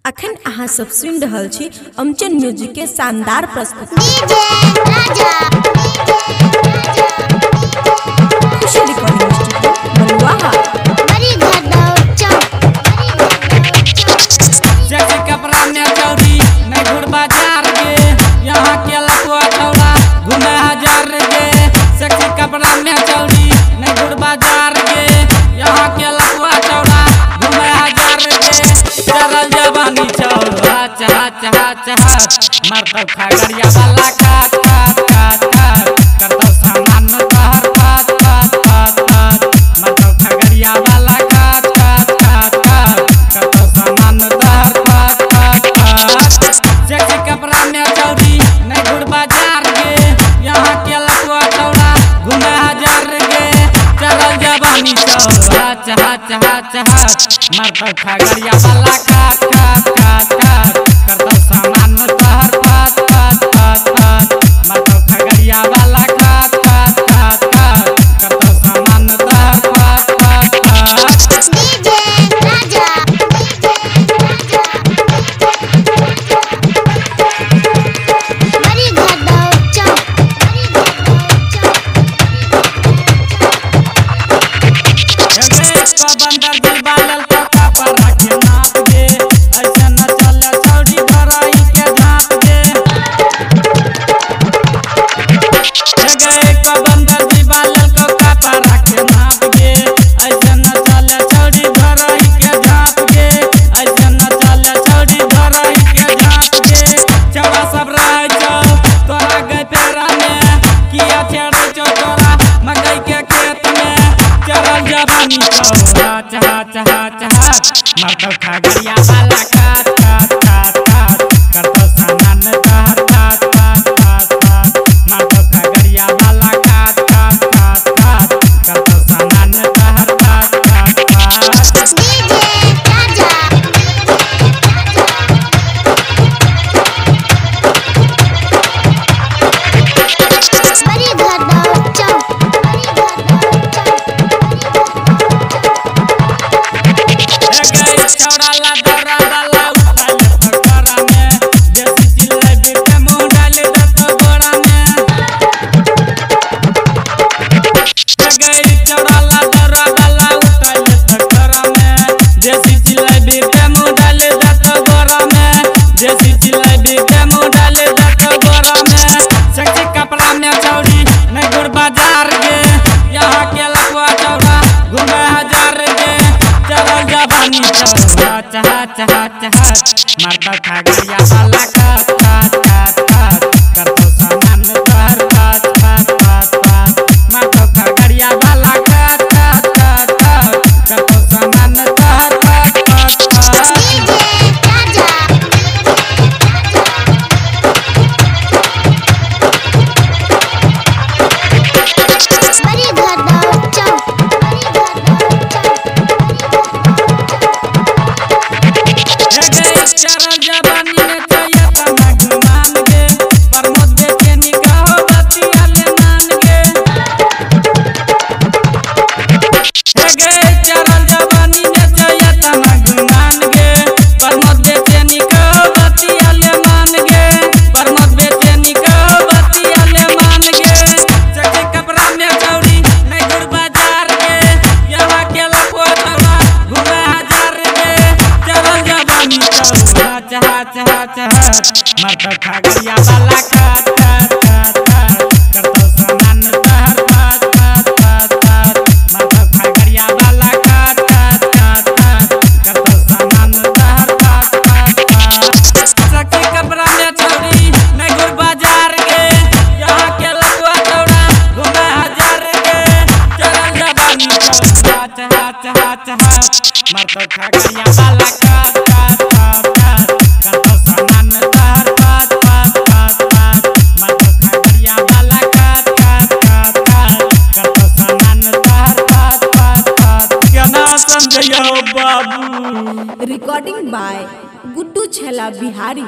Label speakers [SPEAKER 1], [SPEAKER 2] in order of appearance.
[SPEAKER 1] अखन अहाँ सब सुन रहल छी अमचन म्यूजिक के शानदार प्रस्तुति।
[SPEAKER 2] मरतौ खगड़िया वाला काट काट काट काट करतौ सामान तहर काट काट काट काट मरतौ खगड़िया वाला काट काट काट काट करतौ सामान तहर काट काट काट जैसे कपड़ा में चौड़ी नहीं गुड़ बाजार गे यहाँ के लखवा चौड़ा घूमे हजार गे चलल जवानी चौड़ा चहा चहा चहा मरतौ खगड़िया वाला काट काट काट काट करतौ सामान चहा चहा चहा मरतौ खगड़िया वाला काट काट काट काट करतौ सामान तहर काट काट काट काट मरतौ खगड़िया वाला काट काट काट काट करतौ सामान तहर काट काट काट चहा चहा चहा मरतौ खगड़िया वाला काट काट काट काट करतौ सामान तहर काट काट काट काट मरतौ खगड़िया वाला काट काट काट काट करतौ सामान तहर काट काट काट चरल जवानी में चाहिए तना गुमान गे प्रमोद बेचैनी कहो बतिया ले मान गे चरल जवानी में चाहिए तना गुमान गे प्रमोद बेचैनी कहो बतिया ले मान गे प्रमोद बेचैनी कहो बतिया ले मान गे चके कपड़ा में चौड़ी नहीं गुड़ बाजार गे यहाँ के लखवा चौड़ा घूमे हजार गे चरल जवानी चहा चहा चहा मरतौ खगड़िया वाला काट काट काट काट करतौ सामान तहर काट काट काट काट मरतौ खगड़िया वाला काट काट काट काट करतौ सामान तहर काट काट काट सखी कपड़ा में चौड़ी नहीं गुड़ बाजार गे यहाँ के लखवा चौड़ा घूमे हजार गे चरल जवानी चहा चहा चहा चहा मरतौ खगड़िया वाला काट काट काट काट करतौ सामान तहर काट काट काट काट मरतौ खगड़िया वाला काट काट काट काट करतौ सामान तहर काट काट काट केना समझियो बाबू।
[SPEAKER 1] Recording by Guddu Chhela Bihari.